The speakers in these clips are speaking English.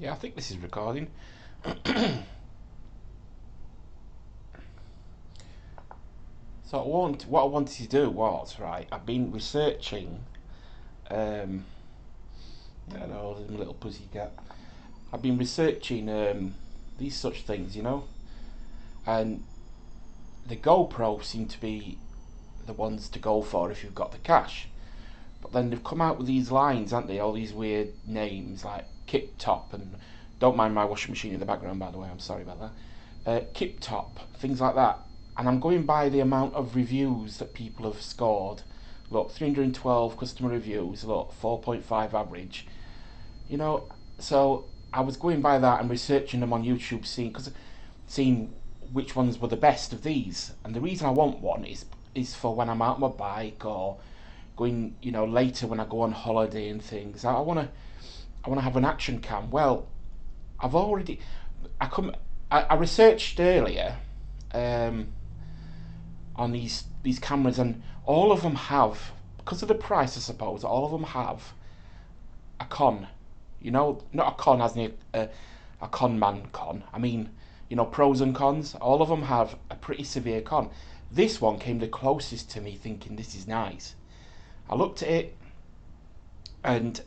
Yeah, I think this is recording. So what I wanted to do was, right, I've been researching, um, I don't know, there's a little pussycat. I've been researching these such things, and the GoPro seem to be the ones to go for if you've got the cash. But then they've come out with these lines, haven't they? All these weird names like Kip Top and don't mind my washing machine in the background, by the way. I'm sorry about that. Kip Top, things like that. And I'm going by the amount of reviews that people have scored. Look, 312 customer reviews. Look, 4.5 average. You know, so I was going by that and researching them on YouTube, seeing which ones were the best of these. And the reason I want one is for when I'm out on my bike or going, later when I go on holiday and things. I wanna have an action cam. Well, I've already I come I researched earlier um, on these cameras, and all of them have, because of the price, I suppose, all of them have a con. Not a con as in a con man con. I mean, pros and cons. All of them have a pretty severe con. This one came the closest to me thinking this is nice. I looked at it, and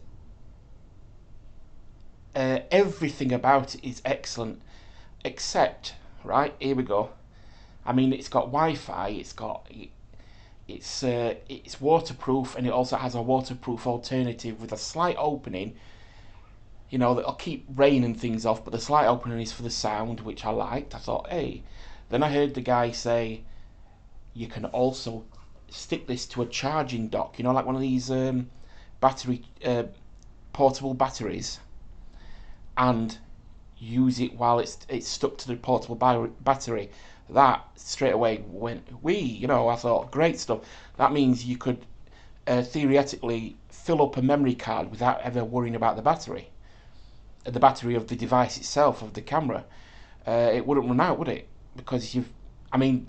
everything about it is excellent, except, right, here we go. I mean, it's got Wi-Fi. It's waterproof, and it also has a waterproof alternative with a slight opening. That'll keep rain and things off, but the slight opening is for the sound, which I liked. I thought, hey. Then I heard the guy say you can also stick this to a charging dock. Like one of these battery portable batteries, and use it while it's stuck to the portable battery. That straight away went I thought, great stuff. That means you could theoretically fill up a memory card without ever worrying about the battery of the device itself, of the camera. It wouldn't run out, would it? Because I mean,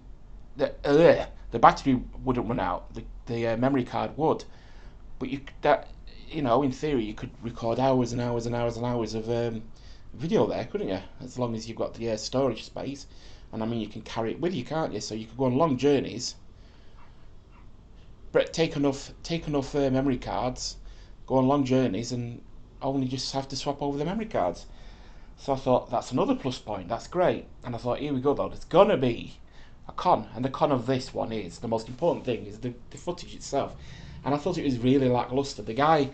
the battery wouldn't run out. The memory card would. But in theory, you could record hours and hours and hours and hours of video there, couldn't you? As long as you've got the storage space, and I mean, you can carry it with you, can't you? So you could go on long journeys, but take enough memory cards, go on long journeys, and only just have to swap over the memory cards. So I thought that's another plus point. That's great. And I thought, here we go though. There's gonna be a con, and the con of this one is the most important thing is the footage itself. And I thought it was really lackluster. The guy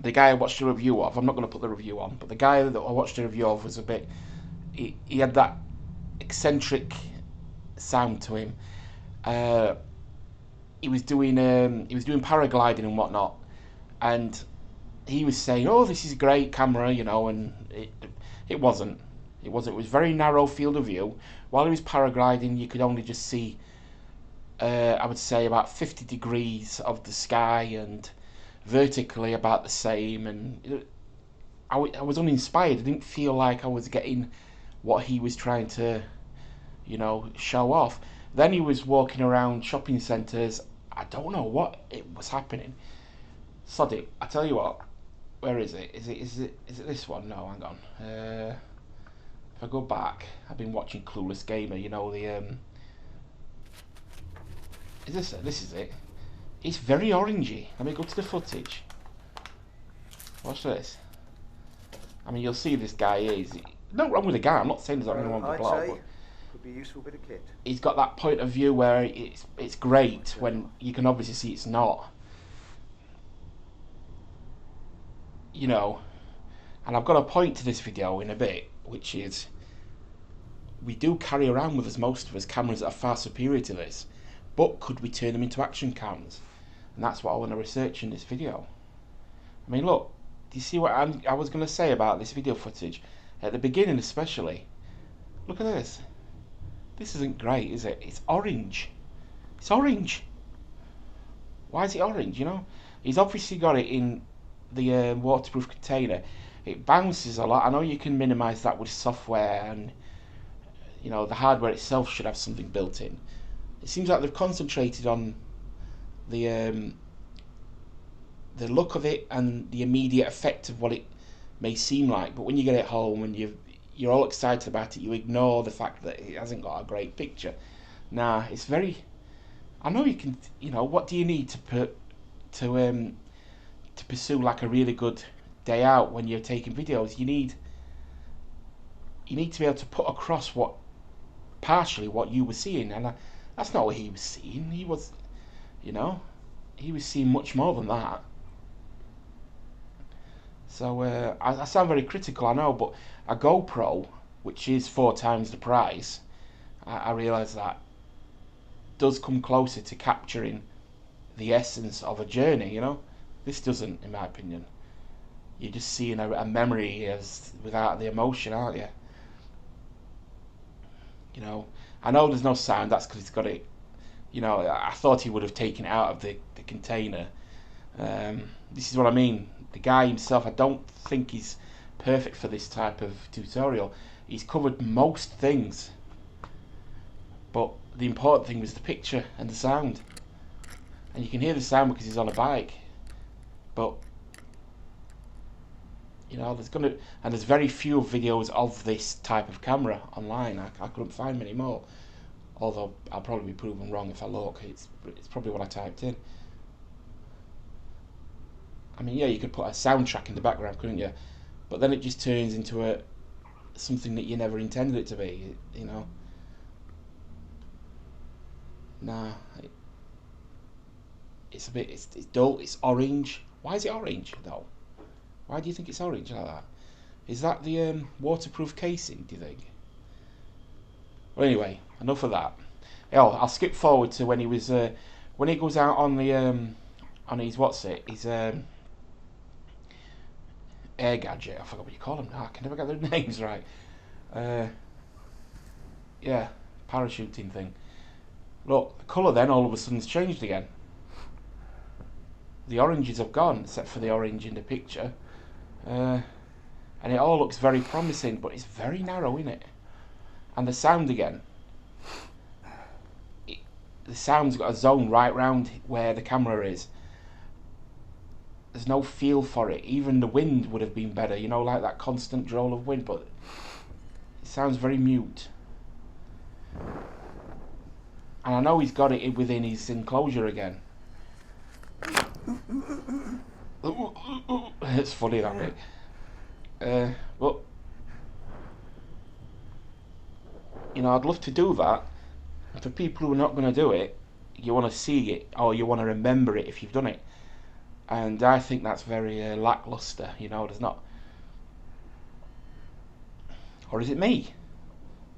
I watched a review of, I'm not going to put the review on, but the guy that I watched a review of was a bit. He had that eccentric sound to him. Uh, he was doing paragliding and whatnot, and he was saying, "Oh, this is a great camera," and it wasn't. It wasn't. It was very narrow field of view. While he was paragliding, you could only just see, I would say, about 50 degrees of the sky, and vertically about the same. And I was uninspired. I didn't feel like I was getting what he was trying to, show off. Then he was walking around shopping centres. I don't know what it was happening. Sod it. I tell you what. Where is it? Is it this one? No, hang on. If I go back, I've been watching Clueless Gamer. Is this it? This is it. It's very orangey. Let me go to the footage. Watch this. I mean, you'll see this guy is. No wrong with the guy. I'm not saying there's nothing wrong with the blog. But could be a useful bit of kit. He's got that point of view where it's great when you can obviously see it's not. And I've got a point to this video in a bit, which is we do carry around with us, most of us, cameras that are far superior to this, but could we turn them into action cams? And that's what I want to research in this video. I mean, look, do you see what I was going to say about this video footage? At the beginning especially, look at this. This isn't great, is it? It's orange. It's orange. Why is it orange, He's obviously got it in the waterproof container. It bounces a lot. I know you can minimise that with software, and the hardware itself should have something built in. It seems like they've concentrated on the look of it and the immediate effect of what it may seem like. But when you get it home and you're all excited about it, you ignore the fact that it hasn't got a great picture. Nah, it's very. I know you can. You know, what do you need to pursue like a really good day out when you're taking videos? You need to be able to put across what partially what you were seeing, and that's not what he was seeing. He was, you know, he was seeing much more than that. So I sound very critical, I know, but a GoPro, which is 4 times the price, I realise that does come closer to capturing the essence of a journey. You know, this doesn't, in my opinion. You're just seeing a memory as without the emotion, aren't you? You know, I know there's no sound. That's because it's got it. You know, I thought he would have taken it out of the container. This is what I mean. The guy himself, I don't think he's perfect for this type of tutorial. He's covered most things, but the important thing was the picture and the sound. And you can hear the sound because he's on a bike. But you know, there's very few videos of this type of camera online. I couldn't find many more. Although I'll probably be proven wrong if I look. It's probably what I typed in. I mean, yeah, you could put a soundtrack in the background, couldn't you? But then it just turns into something that you never intended it to be. You know. Nah, it's a bit. It's dull. It's orange. Why is it orange though? Why do you think it's orange like that? Is that the waterproof casing, do you think? Well, anyway, enough of that. Oh, I'll skip forward to when he was when he goes out on the on his his air gadget. I forgot what you call them now. I can never get their names right. Yeah, parachuting thing. Look, the colour then all of a sudden has changed again. The oranges have gone, except for the orange in the picture. And it all looks very promising, but it's very narrow, isn't it? And the sound again. The sound's got a zone right round where the camera is. There's no feel for it. Even the wind would have been better, you know, like that constant drawl of wind, but it sounds very mute. And I know he's got it within his enclosure again. It's funny that bit. But you know, I'd love to do that. And for people who are not going to do it, you want to see it or you want to remember it if you've done it. And I think that's very lackluster. You know, there's not. Or is it me?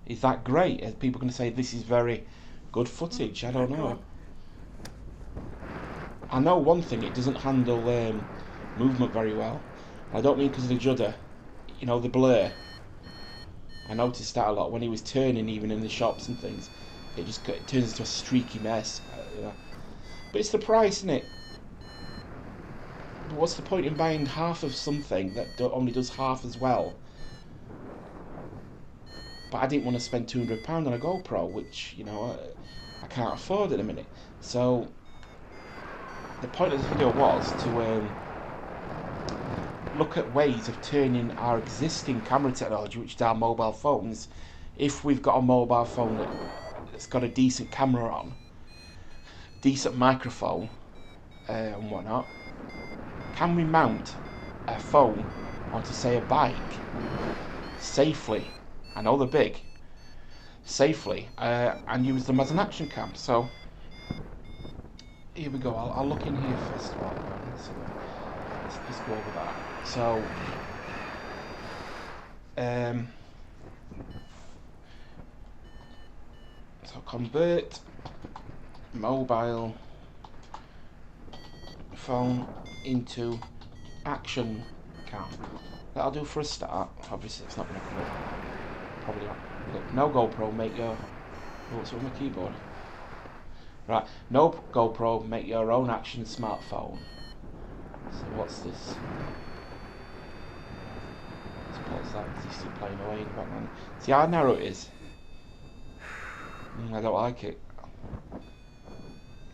Is that great? Are people going to say this is very good footage? I don't know. I know one thing, it doesn't handle movement very well. I don't mean because of the judder, you know, the blur. I noticed that a lot when he was turning, even in the shops and things. It turns into a streaky mess. You know. But it's the price, isn't it? But what's the point in buying half of something that only does half as well? But I didn't want to spend £200 on a GoPro, which, you know, I can't afford at a minute. So the point of this video was to look at ways of turning our existing camera technology, which is our mobile phones, if we've got a mobile phone that's got a decent camera on, decent microphone and whatnot, can we mount a phone onto, say, a bike safely? I know they're big, safely, and use them as an action cam. So here we go. I'll look in here first of all. Let's just go over that. So convert mobile phone into action cam. That'll do for a start. Obviously it's not going to come up. Probably not. Look, no GoPro, make your... Oh, what's on my keyboard? Right, no GoPro, make your own action smartphone. So what's this? What's that? Is he still playing away in the background? See how narrow it is? I don't like it.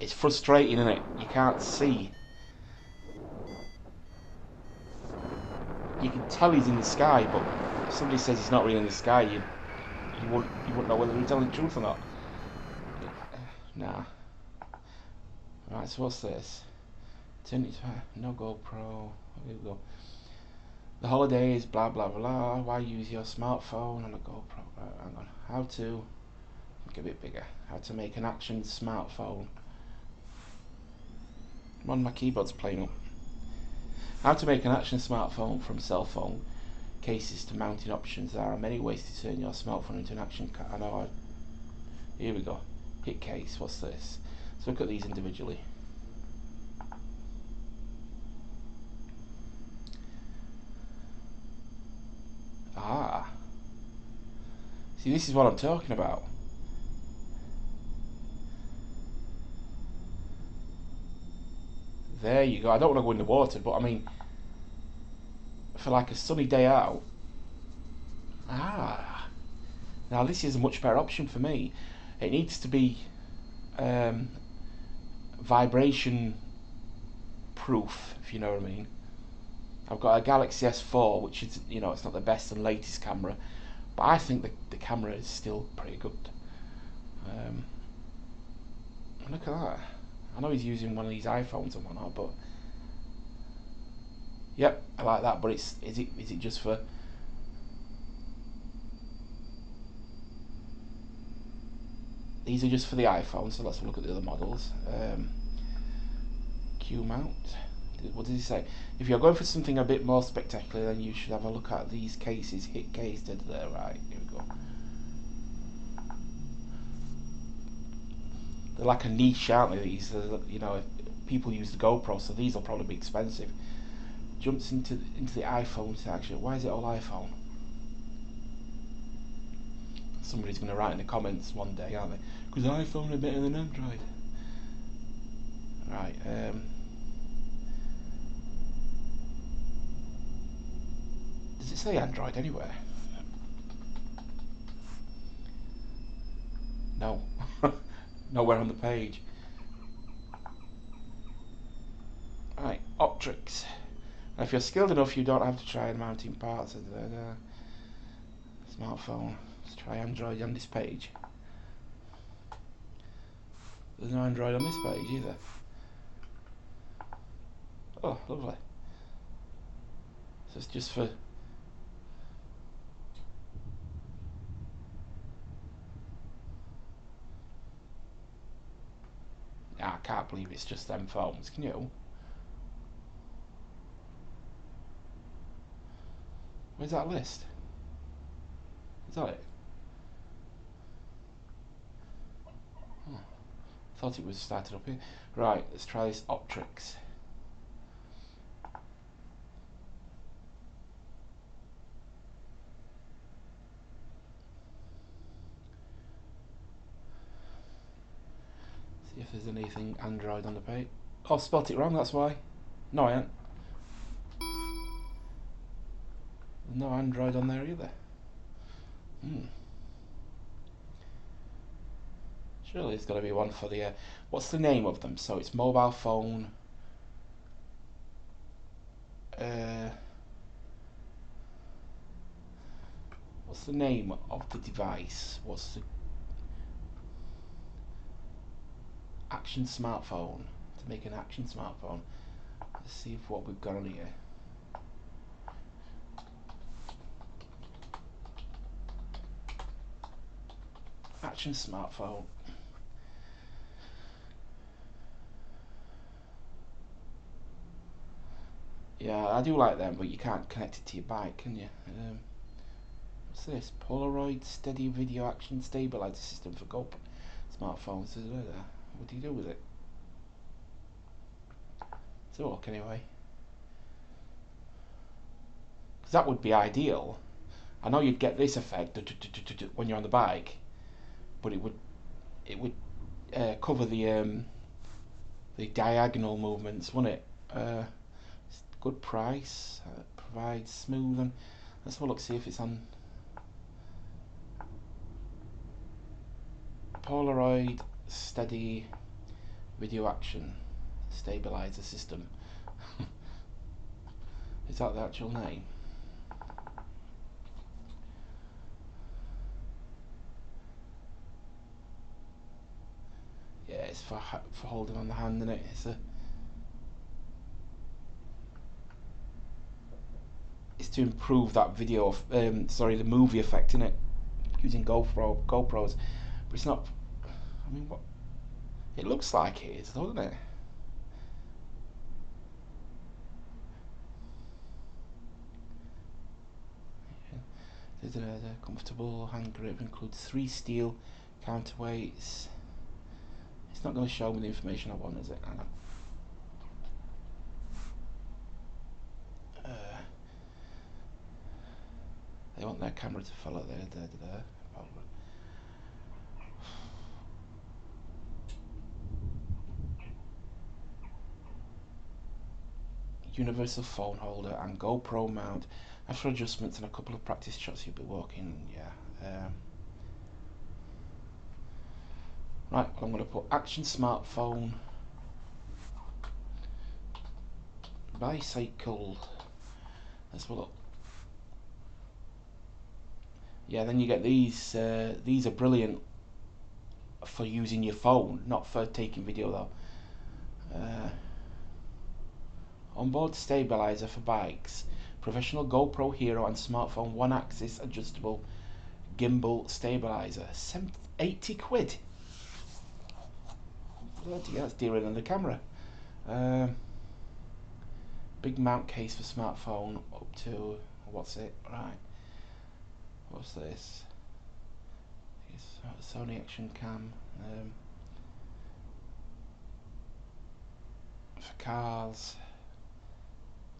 It's frustrating, isn't it? You can't see. you can tell he's in the sky, but if somebody says he's not really in the sky, you wouldn't know whether he's telling the truth or not. Nah. Right, so what's this? Turn it to no GoPro. Here we go. The holidays, blah blah blah. Why use your smartphone on a GoPro? Right, hang on. How to make it a bit bigger. How to make an action smartphone. Come on, my keyboard's playing up. How to make an action smartphone from cell phone cases to mounting options. There are many ways to turn your smartphone into an action card. I know. Here we go. Hit case. What's this? Let's look at these individually. Ah. See, this is what I'm talking about. There you go. I don't want to go in the water, but I mean, for like a sunny day out. Ah. Now this is a much better option for me. It needs to be vibration proof, if you know what I mean. I've got a Galaxy S4, which is, you know, it's not the best and latest camera, but I think the camera is still pretty good. Look at that. I know he's using one of these iPhones and whatnot, but yep, I like that. But is it just for? These are just for the iPhone. So let's look at the other models. Q mount. What does he say? If you're going for something a bit more spectacular, then you should have a look at these cases. Hit case there, right? Here we go. They're like a niche, aren't they? These, you know, people use the GoPro, so these will probably be expensive. Jumps into the iPhone section. Why is it all iPhone? Somebody's going to write in the comments one day, aren't they? Because iPhone are better than Android. Right. Does it say Android anywhere? No. Nowhere on the page. Right, Optrix. Now, if you're skilled enough, you don't have to try mounting parts of the smartphone. Let's try Android on this page. There's no Android on this page either. Oh, lovely. So it's just for... I can't believe it's just them phones, can you? Where's that list? Is that it? Oh, thought it was started up here. Right, let's try this Optrix. See if there's anything Android on the page. Oh, I spelt it wrong, that's why. No, I ain't. There's no Android on there either. Surely there's got to be one for the... what's the name of them? So it's mobile phone... what's the name of the device? What's the... action smartphone. To make an action smartphone. Let's see if what we've got on here. Action smartphone. Yeah, I do like them, but you can't connect it to your bike, can you? What's this? Polaroid Steady Video Action Stabilizer System for GoPro smartphones. What do you do with it? It's a look anyway. Because that would be ideal. I know you'd get this effect when you're on the bike, but it would cover the diagonal movements, wouldn't it? Good price. Provides smooth and let's have a look, see if it's on Polaroid Steady Video Action Stabilizer System. Is that the actual name? for holding on the hand, isn't it? It's to improve that video, the movie effect in it, using GoPros, but it's not. I mean, what? It looks like it is, doesn't it? The comfortable hand grip includes 3 steel counterweights. It's not going to show me the information I want, is it? I know. They want their camera to follow there. Universal phone holder and GoPro mount. After adjustments and a couple of practice shots, you'll be walking. Yeah. Right, I'm going to put action smartphone, bicycle. Let's have a look. Yeah, then you get these. These are brilliant for using your phone, not for taking video though. Onboard stabilizer for bikes. Professional GoPro Hero and smartphone one-axis adjustable gimbal stabilizer. 80 quid. Bloody hell, that's dearer than the camera. Big mount case for smartphone up to, what's it? Right. What's this? It's Sony Action Cam. For cars.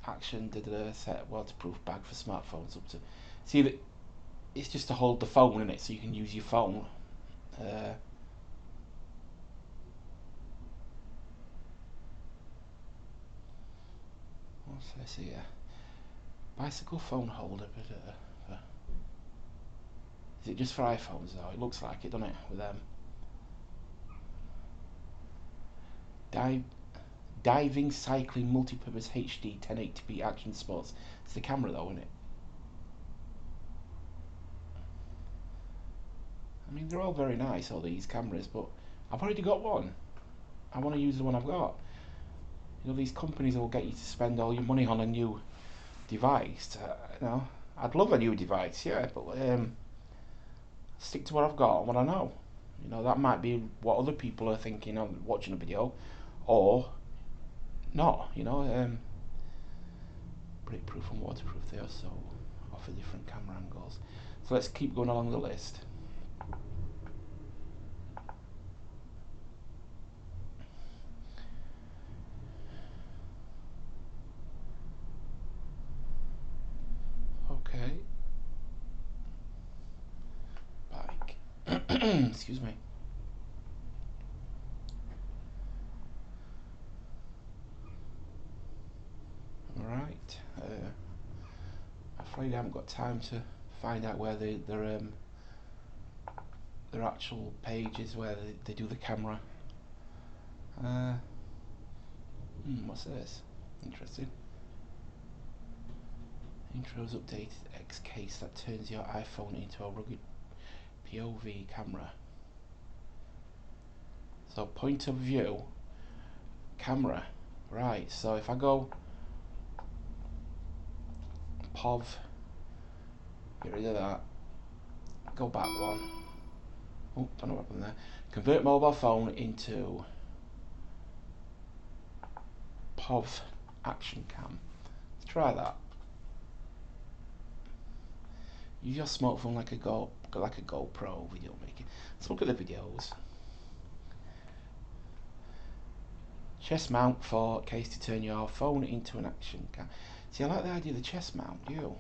Action set waterproof bag for smartphones up to. See that it's just to hold the phone in it, so you can use your phone. What's this here? Bicycle phone holder. Is it just for iPhones though? It looks like it, doesn't it? With them. Diving, cycling, multi-purpose HD 1080p action sports. It's the camera though, isn't it? I mean, they're all very nice, all these cameras, but I've already got one. I want to use the one I've got. You know, these companies will get you to spend all your money on a new device. You know, I'd love a new device, yeah, but stick to what I've got and what I know. You know, that might be what other people are thinking of watching a video, or not. You know, breakproof and waterproof. They also offer different camera angles. So let's keep going along the list. Okay. Bike. Excuse me. Alright. I'm afraid I haven't got time to find out where their actual page is, where they do the camera. What's this? Interesting. Intro's updated X case that turns your iPhone into a rugged POV camera. So point of view camera. Right, so if I go POV, get rid of that, go back one. Oh, don't know what happened there. Convert mobile phone into POV action cam. Let's try that. Use your smartphone like a GoPro video making. Let's look at the videos. Chest mount for case to turn your phone into an action cam. See, I like the idea of the chest mount. You?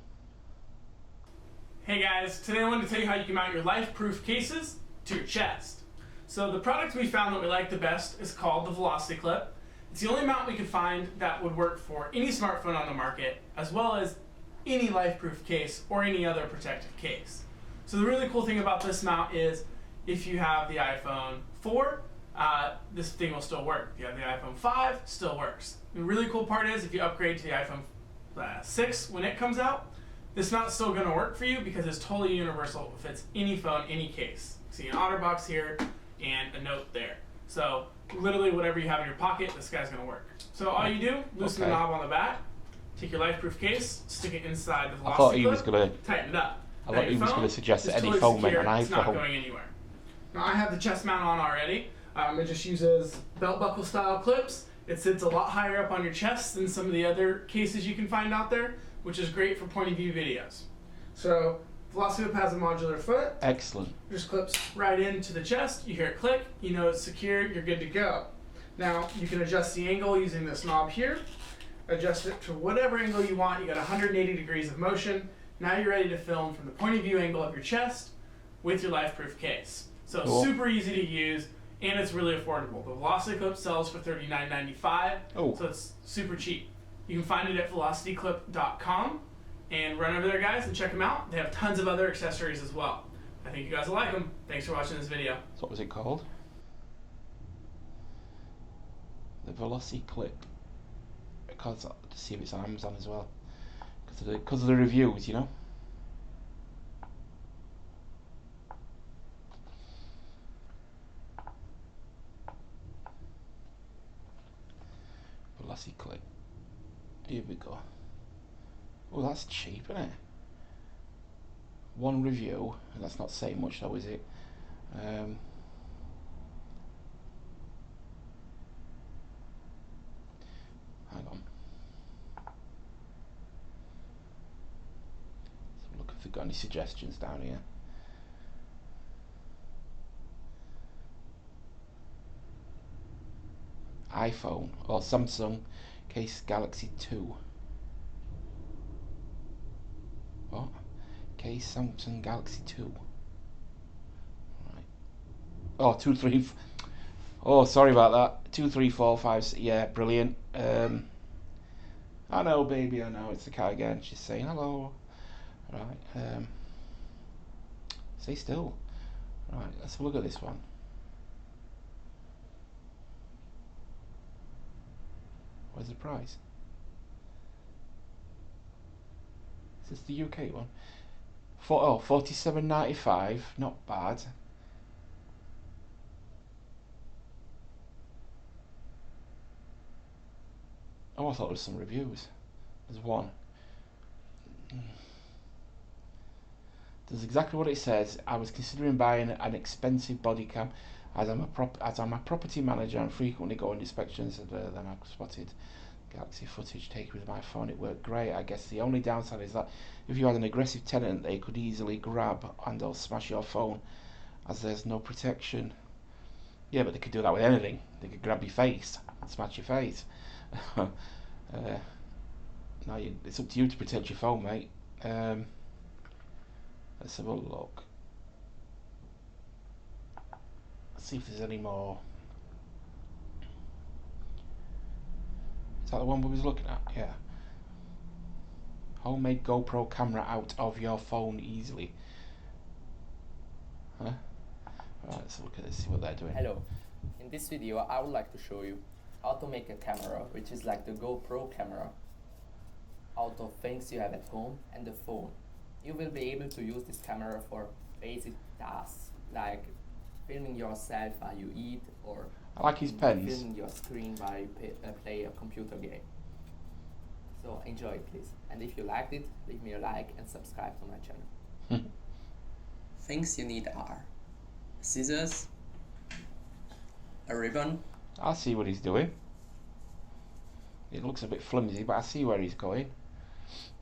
Hey guys, today I wanted to tell you how you can mount your life-proof cases to your chest. So the product we found that we like the best is called the Velocity Clip. It's the only mount we could find that would work for any smartphone on the market, as well as any life-proof case or any other protective case. So the really cool thing about this mount is if you have the iPhone 4, this thing will still work. If you have the iPhone 5, still works. The really cool part is if you upgrade to the iPhone 6 when it comes out, this mount's still going to work for you because it's totally universal. It fits any phone, any case. See an OtterBox here and a note there. So literally whatever you have in your pocket, this guy's gonna work. So all you do, loosen the knob on the back, take your LifeProof case, stick it inside the velocity clip, tighten it up. I thought he was going to suggest that any phone meant an iPhone. It's not going anywhere. Now I have the chest mount on already. It just uses belt buckle style clips. It sits a lot higher up on your chest than some of the other cases you can find out there, which is great for point of view videos. So Velocity Clip has a modular foot. Excellent. Just clips right into the chest. You hear it click. You know it's secure. You're good to go. Now you can adjust the angle using this knob here. Adjust it to whatever angle you want. You got 180 degrees of motion. Now you're ready to film from the point of view angle of your chest with your LifeProof case. So cool. Super easy to use, and it's really affordable. The Velocity Clip sells for $39.95, so it's super cheap. You can find it at velocityclip.com, and run over there, guys, and check them out. They have tons of other accessories as well. I think you guys will like them. Thanks for watching this video. So what was it called? The Velocity Clip. Because to see if it's on Amazon as well. Because of the reviews, you know. Velocity Clip. Here we go. Oh, that's cheap, isn't it? One review, and that's not saying much though, is it? Hang on. So look if they've got any suggestions down here. iPhone or Samsung case Galaxy 2. What? Case Samsung Galaxy 2. Right. Oh, 2, 3. Oh, sorry about that. 2, 3, 4, 5. 6. Yeah, brilliant. I know, baby. I know. It's the cat again. She's saying hello. Right. Stay still. Right. Let's have a look at this one. Where's the price? Is this the UK one? $47.95. Not bad. Oh, I thought there was some reviews. There's one. Does exactly what it says. I was considering buying an expensive body cam. As I'm a property manager and frequently go on inspections, then I've spotted Galaxy footage taken with my phone. It worked great. I guess the only downside is that if you had an aggressive tenant, they could easily grab and or smash your phone, as there's no protection. Yeah, but they could do that with anything. They could grab your face and smash your face. Now it's up to you to protect your phone, mate. Let's have a look. See if there's any more. Is that the one we was looking at? Yeah. Homemade GoPro camera out of your phone easily. Huh? Alright, let's look at this, see what they're doing. Hello. In this video I would like to show you how to make a camera which is like the GoPro camera out of things you have at home and the phone. You will be able to use this camera for basic tasks like filming yourself while you eat, or I like his pens. Filming your screen while you play a computer game. So enjoy it, please. And if you liked it, leave me a like and subscribe to my channel. Things you need are scissors, a ribbon. I see what he's doing. It looks a bit flimsy, but I see where he's going.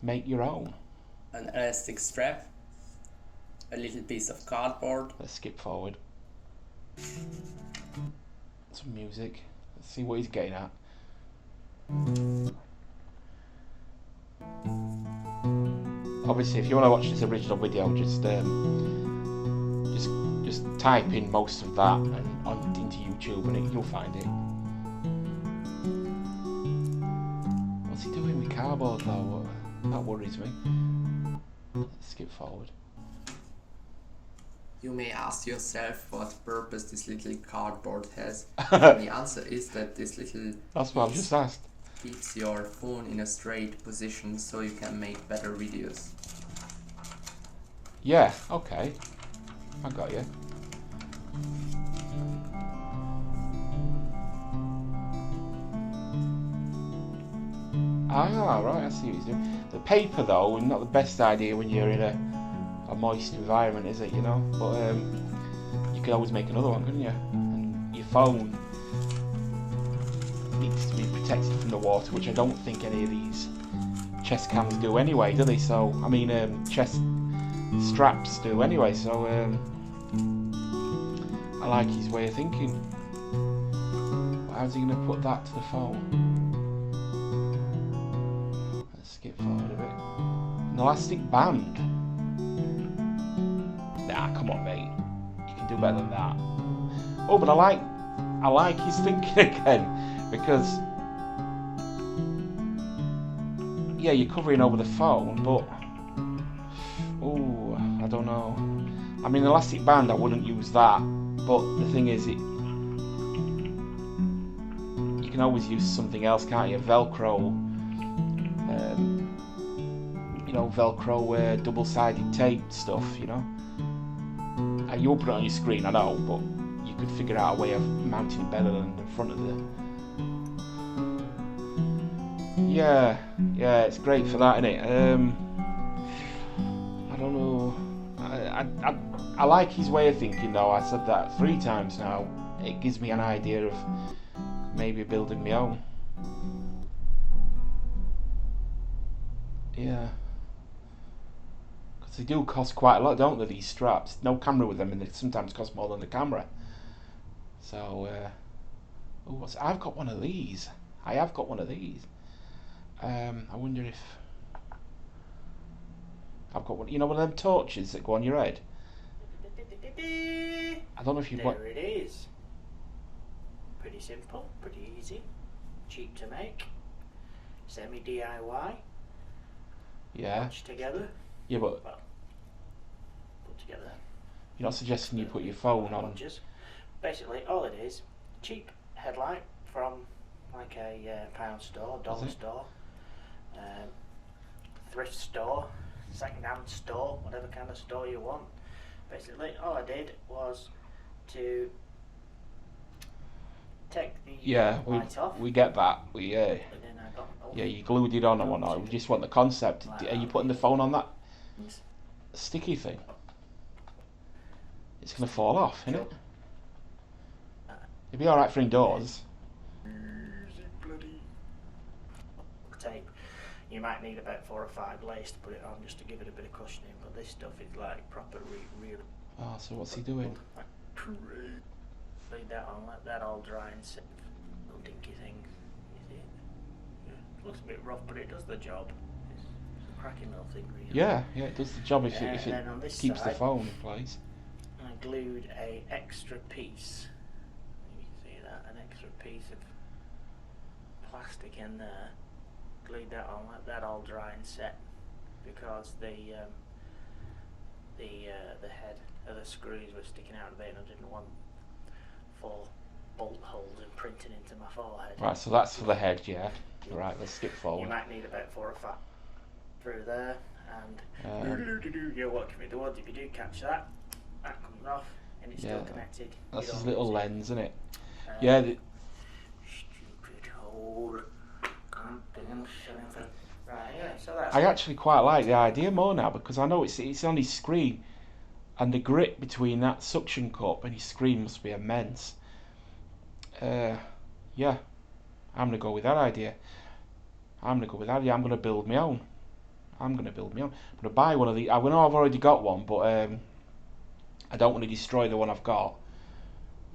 Make your own. An elastic strap, a little piece of cardboard. Let's skip forward. Some music. Let's see what he's getting at. Obviously, if you want to watch this original video, just type in most of that and into YouTube, and you'll find it. What's he doing with cardboard though? That worries me. Let's skip forward. You may ask yourself what purpose this little cardboard has. And the answer is that this little That's what I've just asked. keeps your phone in a straight position so you can make better videos. Yeah, okay. I got you. Ah, right, I see what he's doing. The paper, though, not the best idea when you're in a moist environment, is it, you know? But you could always make another one, couldn't you? And your phone needs to be protected from the water, which I don't think any of these chest cams do anyway, do they? So, I mean, chest straps do anyway, so I like his way of thinking. But how's he going to put that to the phone? Let's skip forward a bit. An elastic band. Nah, come on, mate. You can do better than that. Oh, but I like his thinking again, because yeah, you're covering over the phone, but oh, I don't know. I mean, elastic band, I wouldn't use that, but the thing is, you can always use something else, can't you? Velcro, you know, Velcro double-sided tape stuff, you know. And you won't put it on your screen, I know, but you could figure out a way of mounting it better than the front of the. Yeah, it's great for that, isn't it? I don't know. I like his way of thinking, though. I said that 3 times now. It gives me an idea of maybe building my own. Yeah. Because they do cost quite a lot, don't they, these straps? No camera with them, and they sometimes cost more than the camera. So, I've got one of these. I have got one of these. I wonder if I've got one. You know, one of them torches that go on your head. I don't know if you want. There it is. Pretty simple, pretty easy, cheap to make, semi DIY. Yeah. Put together. Yeah, but Well, put together. you're not suggesting you put your phone on. Bunches. Basically, all it is, cheap headlight from like a pound store, dollar store, thrift store, second-hand store, whatever kind of store you want. Basically, all I did was to take the light off. we get that. And then I got Yeah, you glued it on and whatnot. We just want the concept. Are you putting the phone on that sticky thing? It's gonna fall off, isn't it? It'd be all right for indoors. bloody tape. You might need about 4 or 5 layers to put it on just to give it a bit of cushioning, but this stuff is like proper real. Oh, so what's he doing? Leave that on, let that all dry and sit. Little dinky thing. You see it? Yeah. It looks a bit rough, but it does the job. It's a cracking little thing, really. Yeah, it does the job if it then on this keeps the side, phone in place. I glued a extra piece. You can see that, an extra piece of plastic in there. Glued that on, let that all dry and set, because the head of the screws were sticking out of it, and I didn't want 4 bolt holes imprinting into my forehead. Right, so that's for the head, yeah. Right, let's skip You forward. might need about 4 or 5 through there, and you're watching me the ones. If you do catch that, that comes off, and it's still connected. That's You his don't little lose it. lens, isn't it? Yeah. Stupid hole. Right, yeah, so that's I actually quite like the idea more now, because I know it's on his screen, and the grip between that suction cup and his screen must be immense. Yeah, I'm gonna go with that idea. I'm gonna build my own. I'm gonna buy one of these. I know I've already got one, but I don't want to destroy the one I've got,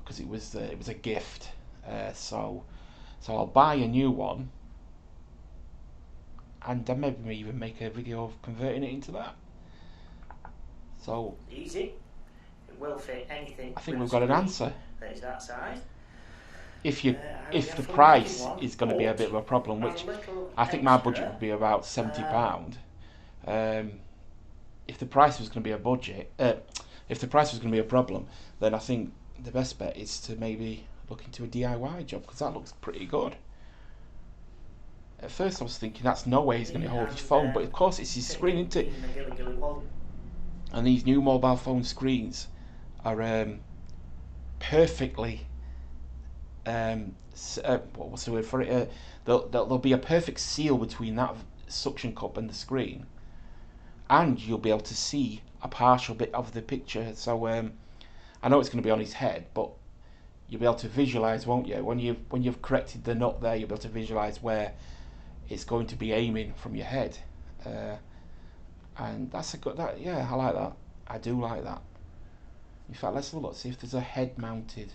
because it was a gift. So I'll buy a new one, and then maybe even make a video of converting it into that. So easy. It will fit anything. I think we've got an answer. There's that side. If the price is going to be a bit of a problem, which I think my budget would be about £70. If the price was going to be if the price was going to be a problem, then I think the best bet is to maybe look into a DIY job, because that looks pretty good. At first I was thinking that's no way he's going to hold his phone, but of course it's his screen, isn't it? And these new mobile phone screens are perfectly what's the word for it? There'll be a perfect seal between that suction cup and the screen, and you'll be able to see a partial bit of the picture. So I know it's going to be on his head, but you'll be able to visualize, won't you? When you've corrected the nut there, you'll be able to visualize where it's going to be aiming from your head. And that's a good. Yeah, I like that. I do like that. In fact, let's have a look. See if there's a head mounted.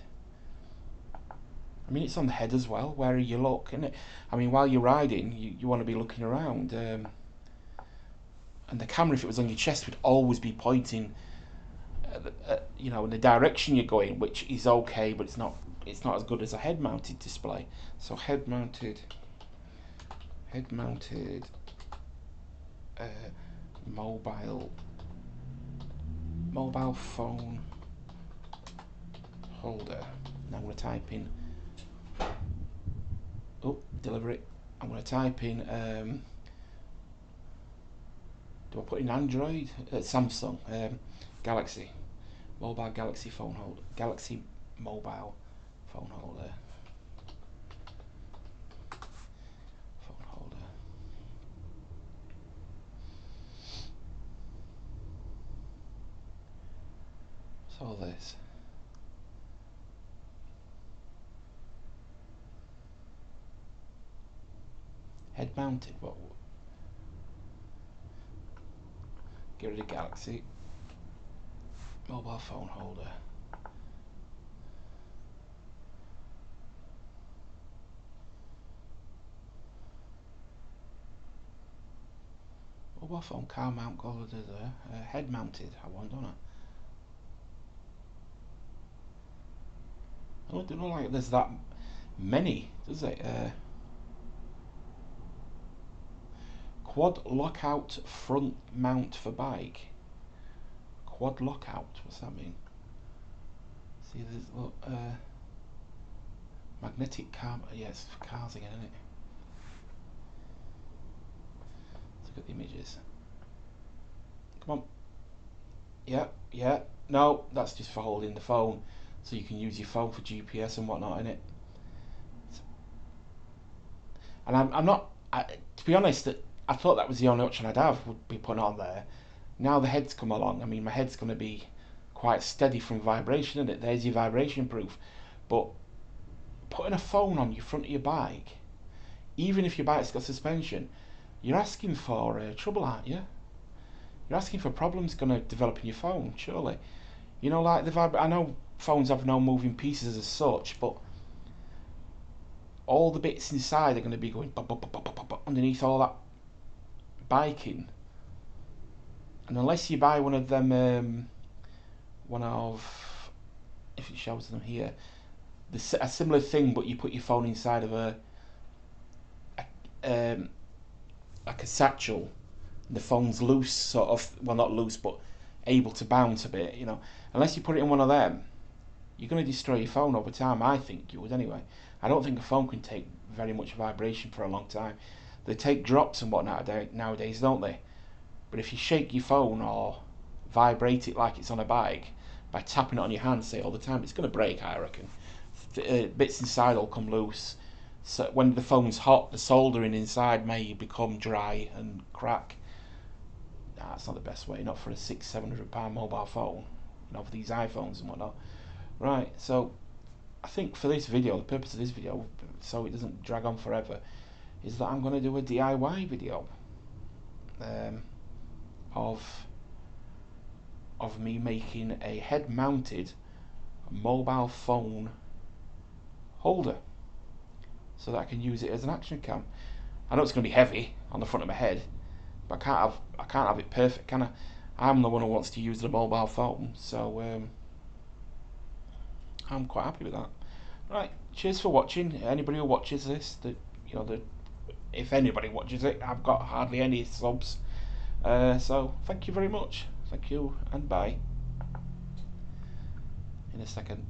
I mean, it's on the head as well. Where you look, isn't it? I mean, while you're riding, you want to be looking around. And the camera, if it was on your chest, would always be pointing, you know, in the direction you're going, which is okay, but it's not as good as a head-mounted display. So head-mounted, mobile phone holder. Now I'm going to type in. Oh, deliver it. I'm going to type in. Do I put in Android? Samsung, Galaxy, mobile Galaxy phone holder, Galaxy mobile phone holder, So this. Head mounted. What? Get rid of Galaxy. Mobile phone holder. Mobile phone car mount holder there. Head mounted. I want, don't I? I don't know like there's that many, does it? Quad lockout front mount for bike. Quad lockout. What's that mean? See, there's look, magnetic car. Yes, for cars again, isn't it? Let's look at the images. Come on. Yeah, yeah. No, that's just for holding the phone, so you can use your phone for GPS and whatnot, innit? And I'm not. To be honest, I thought that was the only option I'd have, would be put on there. Now the head's come along. I mean, my head's going to be quite steady from vibration, isn't it? There's your vibration proof. But putting a phone on your front of your bike, even if your bike's got suspension, you're asking for trouble, aren't you? You're asking for problems going to develop in your phone, surely. You know, like I know phones have no moving pieces as such, but all the bits inside are going to be going underneath all that biking. And unless you buy one of them, if it shows them here, a similar thing, but you put your phone inside of like a satchel. The phone's loose, sort of. Well, not loose, but able to bounce a bit. You know, unless you put it in one of them, you're going to destroy your phone over time. I think you would anyway. I don't think a phone can take very much vibration for a long time. They take drops and whatnot nowadays, don't they? But if you shake your phone or vibrate it like it's on a bike by tapping it on your hand, say all the time, it's going to break, I reckon. Bits inside will come loose. So when the phone's hot, the soldering inside may become dry and crack. Nah, that's not the best way, not for a £600-700 mobile phone. You know, for these iPhones and whatnot. Right, so I think for this video, the purpose of this video, so it doesn't drag on forever, is that I'm going to do a DIY video of me making a head-mounted mobile phone holder, so that I can use it as an action cam. I know it's going to be heavy on the front of my head, but I can't have it perfect, can I? I'm the one who wants to use the mobile phone, so I'm quite happy with that. Right, cheers for watching. Anybody who watches this, if anybody watches it, I've got hardly any subs. So thank you very much. Thank you, and bye. In a second.